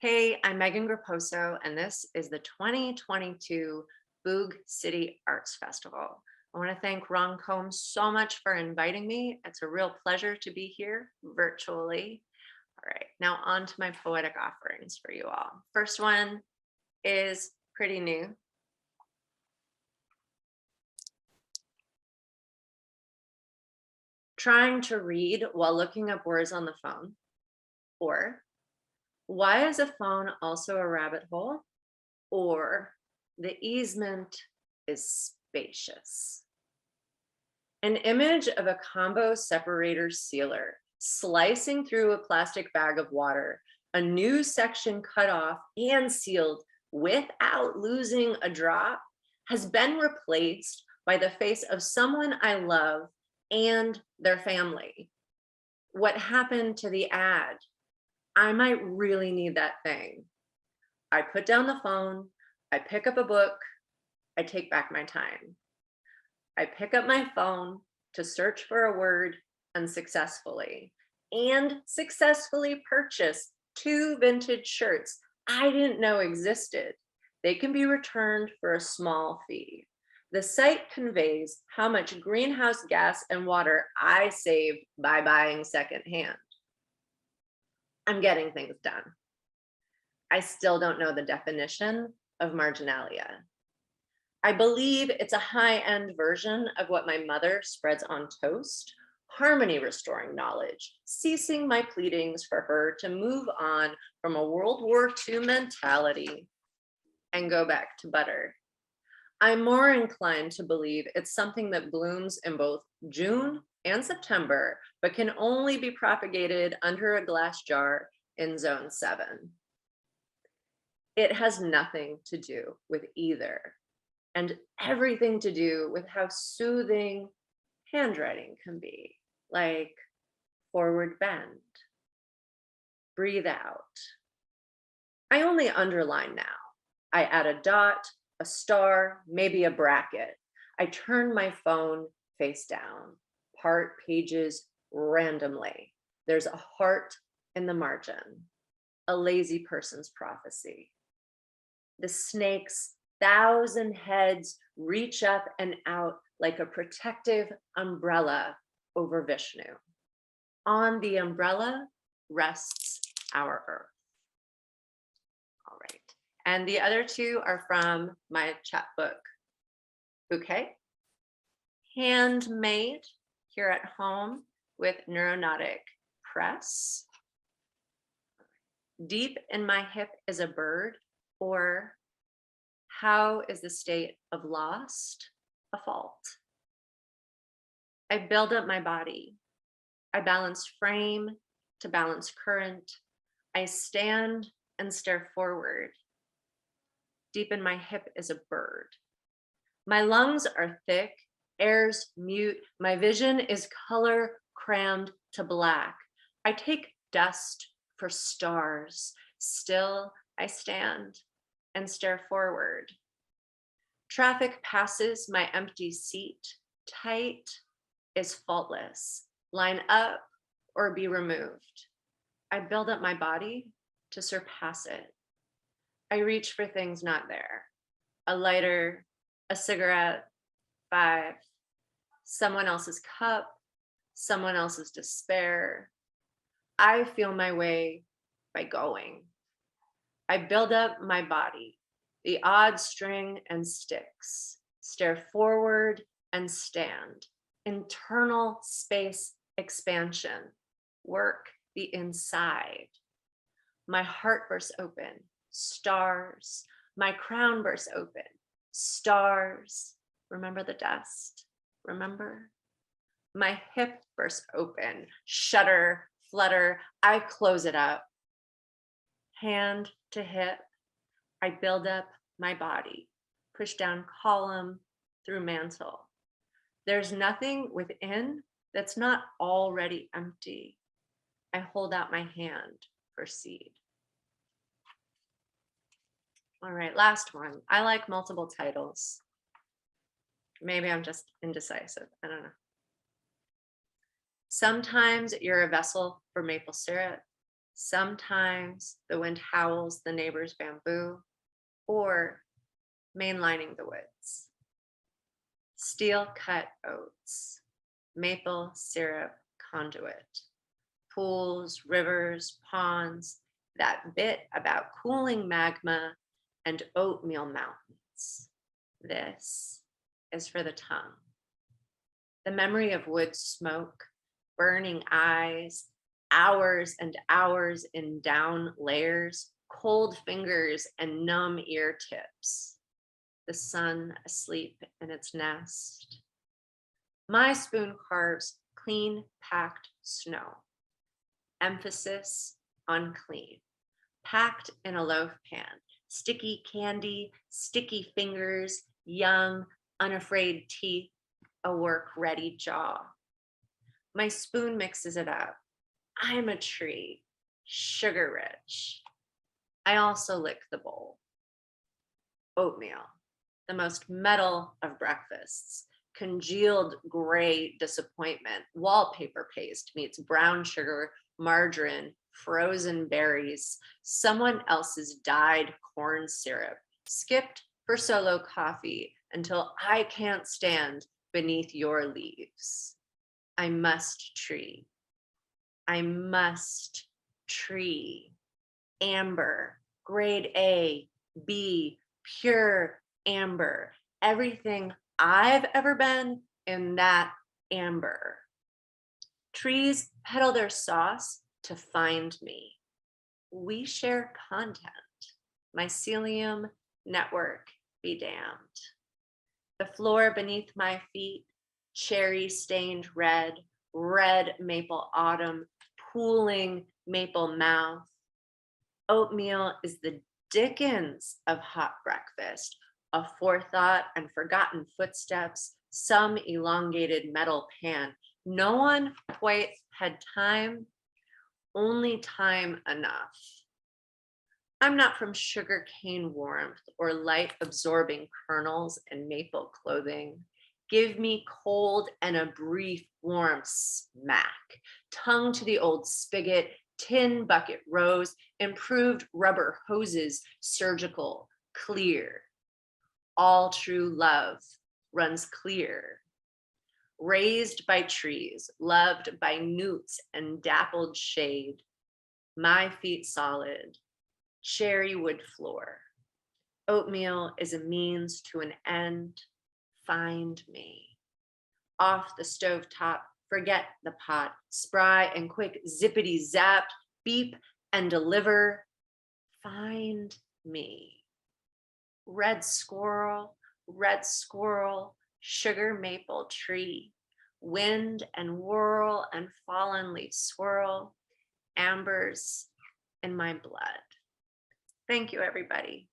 Hey, I'm Meghan Grupposo, and this is the 2022 Boog City Arts Festival. I want to thank Ron Combs so much for inviting me. It's a real pleasure to be here virtually. All right, now on to my poetic offerings for you all. First one is pretty new. Trying to read while looking up words on the phone, or why is a phone also a rabbit hole? Or the easement is spacious. An image of a combo separator sealer slicing through a plastic bag of water, a new section cut off and sealed without losing a drop, has been replaced by the face of someone I love and their family. What happened to the ad? I might really need that thing. I put down the phone, I pick up a book, I take back my time. I pick up my phone to search for a word unsuccessfully and successfully purchase 2 vintage shirts I didn't know existed. They can be returned for a small fee. The site conveys how much greenhouse gas and water I saved by buying secondhand. I'm getting things done. I still don't know the definition of marginalia. I believe it's a high-end version of what my mother spreads on toast, harmony restoring knowledge, ceasing my pleadings for her to move on from a World War II mentality and go back to butter. I'm more inclined to believe it's something that blooms in both June and September, but can only be propagated under a glass jar in Zone 7. It has nothing to do with either, and everything to do with how soothing handwriting can be, like forward bend, breathe out. I only underline now. I add a dot, a star, maybe a bracket. I turn my phone face down, part pages randomly. There's a heart in the margin, a lazy person's prophecy. The snake's 1,000 heads reach up and out like a protective umbrella over Vishnu. On the umbrella rests our earth. All right. And the other 2 are from my chapbook, Bouquet, handmade here at home with Neuronautic Press. Deep in my hip is a bird, or how is the state of lost a fault? I build up my body. I balance frame to balance current. I stand and stare forward. Deep in my hip is a bird. My lungs are thick, air's mute. My vision is color crammed to black. I take dust for stars. Still, I stand and stare forward. Traffic passes my empty seat. Tight is faultless. Line up or be removed. I build up my body to surpass it. I reach for things not there. A lighter, a cigarette, 5, someone else's cup, someone else's despair. I feel my way by going. I build up my body, the odd string and sticks, stare forward and stand, internal space expansion, work the inside. My heart bursts open, stars. My crown bursts open, stars. Remember the dust, remember? My hip bursts open, shudder, flutter. I close it up. Hand to hip, I build up my body, push down column through mantle. There's nothing within that's not already empty. I hold out my hand for seed. All right, last one. I like multiple titles. Maybe I'm just indecisive. I don't know. Sometimes you're a vessel for maple syrup. Sometimes the wind howls the neighbor's bamboo, or mainlining the woods. Steel cut oats, maple syrup conduit, pools, rivers, ponds, that bit about cooling magma and oatmeal mountains. This is for the tongue. The memory of wood smoke, burning eyes, hours and hours in down layers, cold fingers and numb ear tips. The sun asleep in its nest. My spoon carves clean packed snow. Emphasis on clean. Packed in a loaf pan. Sticky candy, sticky fingers, young, unafraid teeth, a work-ready jaw. My spoon mixes it up. I'm a tree, sugar rich. I also lick the bowl. Oatmeal, the most metal of breakfasts. Congealed gray disappointment. Wallpaper paste meets brown sugar, margarine, frozen berries, someone else's dyed corn syrup, skipped for solo coffee until I can't stand beneath your leaves. I must tree. I must tree. Amber, grade A, B, pure amber. Everything I've ever been in that amber. Trees peddle their sauce to find me. We share content. Mycelium network be damned. The floor beneath my feet, cherry stained red, red maple autumn, pooling maple mouth. Oatmeal is the Dickens of hot breakfast, a forethought and forgotten footsteps, some elongated metal pan. No one quite had time, only time enough. I'm not from sugarcane warmth or light absorbing kernels and maple clothing. Give me cold and a brief warm smack. Tongue to the old spigot, tin bucket rose, improved rubber hoses, surgical, clear. All true love runs clear. Raised by trees, loved by newts and dappled shade. My feet solid, cherry wood floor. Oatmeal is a means to an end. Find me. Off the stovetop, forget the pot. Spry and quick, zippity zap, beep and deliver. Find me. Red squirrel, sugar maple tree. Wind and whirl and fallen leaf swirl. Ambers in my blood. Thank you, everybody.